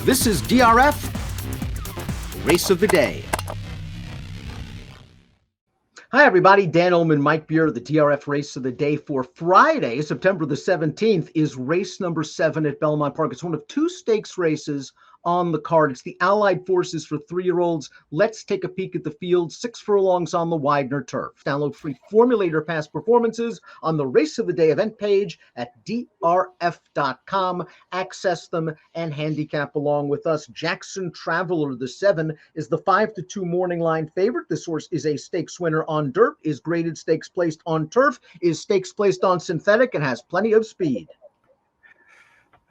This is DRF, Race of the Day. Hi, everybody. Dan Illman, Mike Beer, the DRF Race of the Day for Friday, September the 17th, is race number 7 at Belmont Park. It's one of 2 stakes races on the card. It's the Allied Forces for 3-year-olds. Let's take a peek at the field. 6 furlongs on the Widener turf. Download free Formulator past performances on the Race of the Day event page at drf.com. Access them and handicap along with us. Jackson Traveler, the 7, is the 5-2 morning line favorite. This horse is a stakes winner on dirt, is graded stakes placed on turf, is stakes placed on synthetic, and has plenty of speed.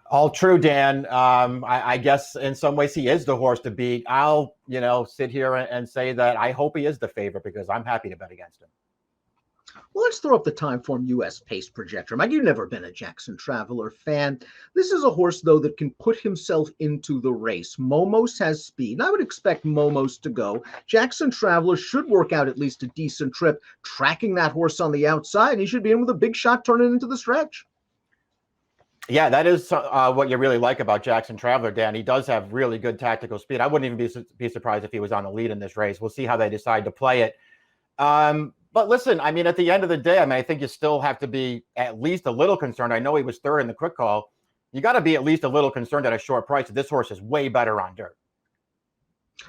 All true, Dan. I guess in some ways he is the horse to beat. I'll, sit here and say that I hope he is the favorite because I'm happy to bet against him. Well, let's throw up the Timeform US pace projector. Mike, you've never been a Jackson Traveler fan. This is a horse, though, that can put himself into the race. Momos has speed, and I would expect Momos to go. Jackson Traveler should work out at least a decent trip, tracking that horse on the outside. He should be in with a big shot turning into the stretch. Yeah, that is what you really like about Jackson Traveler, Dan. He does have really good tactical speed. I wouldn't even be surprised if he was on the lead in this race. We'll see how they decide to play it. But listen, at the end of the day, I think you still have to be at least a little concerned. I know he was third in the quick call. You got to be at least a little concerned at a short price. This horse is way better on dirt.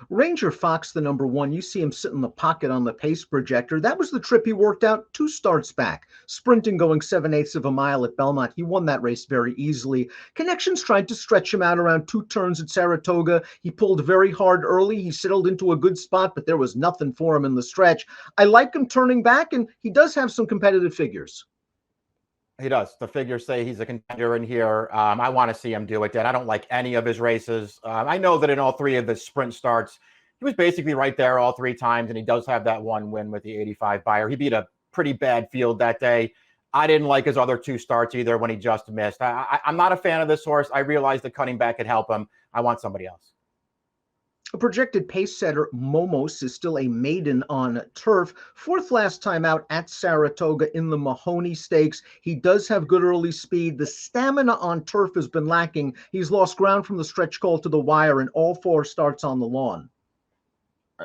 Ranger Fox, the number 1, you see him sit in the pocket on the pace projector. That was the trip he worked out 2 starts back, sprinting going 7/8 of a mile at Belmont. He won that race very easily. Connections tried to stretch him out around 2 turns at Saratoga. He pulled very hard early. He settled into a good spot, but there was nothing for him in the stretch. I like him turning back, and he does have some competitive figures. He does. The figures say he's a contender in here. I want to see him do it, Dan. I don't like any of his races. I know that in all 3 of his sprint starts, he was basically right there all 3 times, and he does have that one win with the 85 buyer. He beat a pretty bad field that day. I didn't like his other 2 starts either when he just missed. I'm not a fan of this horse. I realize that cutting back could help him. I want somebody else. A projected pace setter, Momos, is still a maiden on turf. 4th last time out at Saratoga in the Mahoney Stakes. He does have good early speed. The stamina on turf has been lacking. He's lost ground from the stretch call to the wire in all 4 starts on the lawn.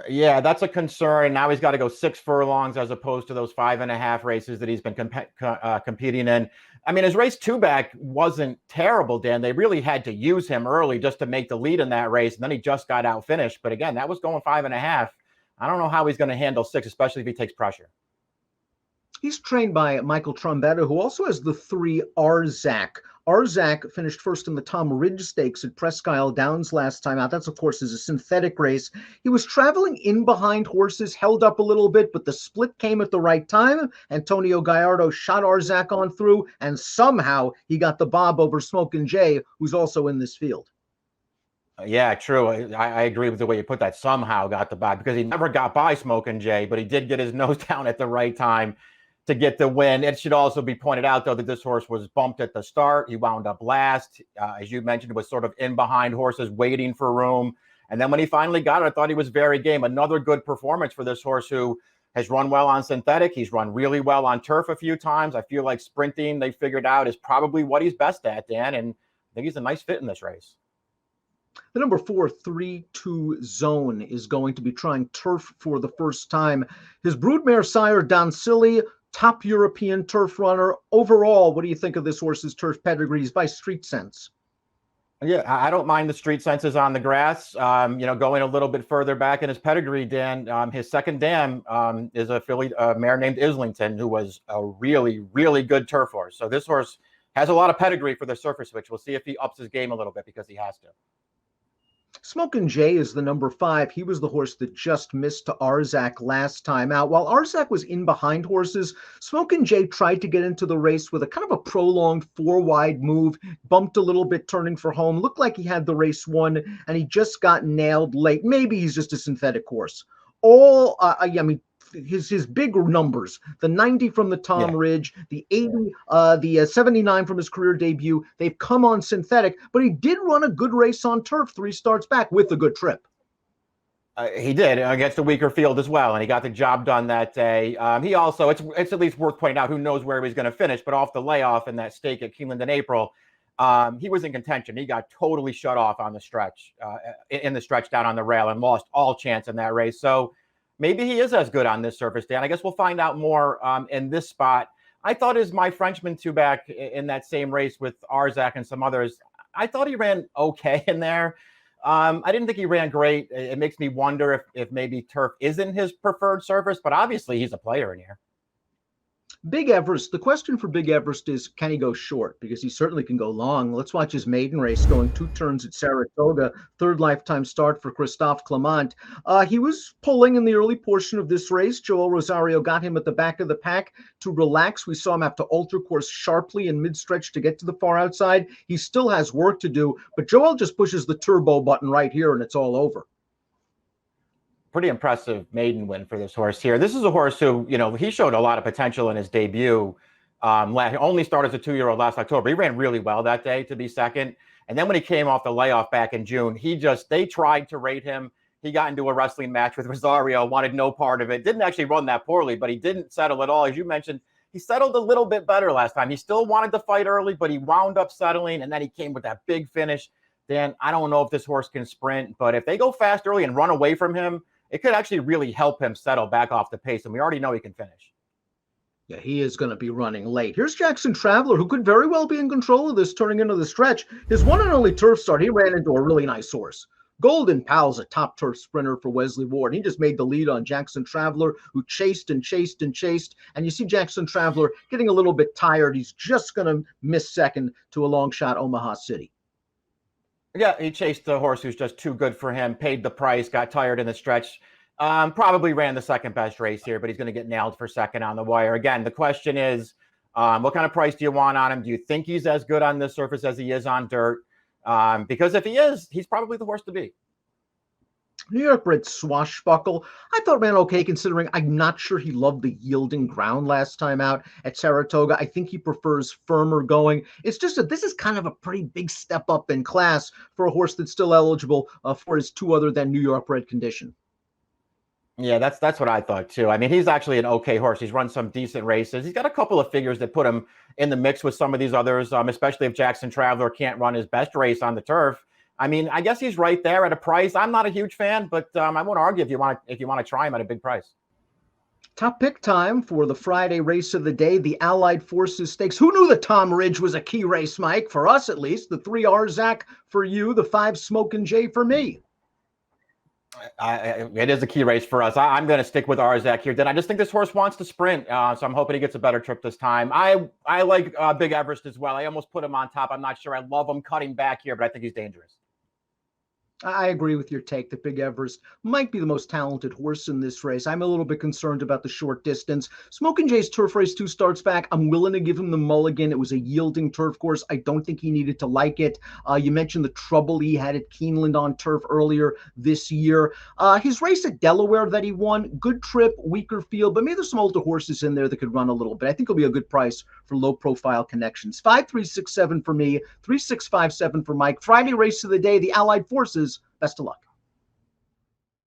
Yeah, that's a concern. Now he's got to go 6 furlongs as opposed to those 5.5 races that he's been competing in. His race 2 back wasn't terrible, Dan. They really had to use him early just to make the lead in that race, and then he just got out finished. But again, that was going 5.5. I don't know how he's going to handle 6, especially if he takes pressure. He's trained by Michael Trombetta, who also has the 3 Arzak. Arzak finished first in the Tom Ridge Stakes at Presque Isle Downs last time out. That's, of course, is a synthetic race. He was traveling in behind horses, held up a little bit, but the split came at the right time. Antonio Gallardo shot Arzak on through, and somehow he got the bob over Smokin' Jay, who's also in this field. Yeah, true. I agree with the way you put that. Somehow got the bob, because he never got by Smokin' Jay, but he did get his nose down at the right time to get the win. It should also be pointed out, though, that this horse was bumped at the start. He wound up last. As you mentioned, was sort of in behind horses waiting for room. And then when he finally got it, I thought he was very game. Another good performance for this horse who has run well on synthetic. He's run really well on turf a few times. I feel like sprinting, they figured out, is probably what he's best at, Dan. And I think he's a nice fit in this race. The number 4, 3-2 Zone, is going to be trying turf for the first time. His broodmare sire, Don Silly, top European turf runner. Overall, what do you think of this horse's turf pedigrees by Street Sense? Yeah, I don't mind the street senses on the grass. Going a little bit further back in his pedigree, Dan, his second dam is a filly mare named Islington, who was a really, really good turf horse. So this horse has a lot of pedigree for the surface switch. We'll see if he ups his game a little bit, because he has to. Smokin' Jay is the number 5. He was the horse that just missed to Arzak last time out. While Arzak was in behind horses, Smokin' Jay tried to get into the race with a kind of a prolonged 4-wide move, bumped a little bit turning for home, looked like he had the race won, and he just got nailed late. Maybe he's just a synthetic horse. His big numbers, the 90 from the Tom Ridge, the 80, the 79 from his career debut, they've come on synthetic, but he did run a good race on turf 3 starts back with a good trip. He did against a weaker field as well, and he got the job done that day. He also, it's at least worth pointing out, who knows where he's going to finish, but off the layoff in that stake at Keeneland in April, he was in contention. He got totally shut off on the stretch, in the stretch down on the rail, and lost all chance in that race. So maybe he is as good on this surface, Dan. I guess we'll find out more in this spot. I thought as my Frenchman two back in that same race with Arzak and some others, I thought he ran okay in there. I didn't think he ran great. It makes me wonder if maybe turf isn't his preferred surface, but obviously he's a player in here. Big Everest, the question for Big Everest is, can he go short? Because he certainly can go long. Let's watch his maiden race going 2 turns at Saratoga, third lifetime start for Christophe Clement. He was pulling in the early portion of this race. Joel Rosario got him at the back of the pack to relax. We saw him have to alter course sharply in mid-stretch to get to the far outside. He still has work to do, but Joel just pushes the turbo button right here and it's all over. Pretty impressive maiden win for this horse here. This is a horse who, he showed a lot of potential in his debut. He only started as a 2-year-old last October. He ran really well that day to be second. And then when he came off the layoff back in June, they tried to rate him. He got into a wrestling match with Rosario, wanted no part of it. Didn't actually run that poorly, but he didn't settle at all. As you mentioned, he settled a little bit better last time. He still wanted to fight early, but he wound up settling, and then he came with that big finish. Dan, I don't know if this horse can sprint, but if they go fast early and run away from him, it could actually really help him settle back off the pace, and we already know he can finish. Yeah, he is going to be running late. Here's Jackson Traveler, who could very well be in control of this turning into the stretch. His one and only turf start, he ran into a really nice horse. Golden Pal's a top turf sprinter for Wesley Ward. He just made the lead on Jackson Traveler, who chased and chased and chased. And you see Jackson Traveler getting a little bit tired. He's just going to miss second to a long shot Omaha City. Yeah, he chased the horse who's just too good for him, paid the price, got tired in the stretch. Probably ran the second best race here, but he's going to get nailed for second on the wire. Again, the question is, what kind of price do you want on him? Do you think he's as good on this surface as he is on dirt? Because if he is, he's probably the horse to beat. New York bred Swashbuckle, I thought ran okay, considering I'm not sure he loved the yielding ground last time out at Saratoga. I think he prefers firmer going. It's just that this is kind of a pretty big step up in class for a horse that's still eligible for his 2 other than New York bred condition. Yeah, that's what I thought too. I mean, he's actually an okay horse. He's run some decent races. He's got a couple of figures that put him in the mix with some of these others, especially if Jackson Traveler can't run his best race on the turf. I mean, I guess he's right there at a price. I'm not a huge fan, but I won't argue if you want to try him at a big price. Top pick time for the Friday race of the day, the Allied Forces Stakes. Who knew that Tom Ridge was a key race, Mike? For us, at least. The 3 Arzak for you, the 5 Smokin' J for me. It is a key race for us. I'm going to stick with Arzak here. Then I just think this horse wants to sprint, so I'm hoping he gets a better trip this time. I like Big Everest as well. I almost put him on top. I'm not sure I love him cutting back here, but I think he's dangerous. I agree with your take that Big Everest might be the most talented horse in this race. I'm a little bit concerned about the short distance. Smokin' Jay's turf race 2 starts back. I'm willing to give him the mulligan. It was a yielding turf course. I don't think he needed to like it. You mentioned the trouble he had at Keeneland on turf earlier this year. His race at Delaware that he won, good trip, weaker field, but maybe there's some older horses in there that could run a little bit. I think it'll be a good price for low-profile connections. 5-3-6-7 for me, 3-6-5-7 for Mike. Friday race of the day, the Allied Forces. Best of luck.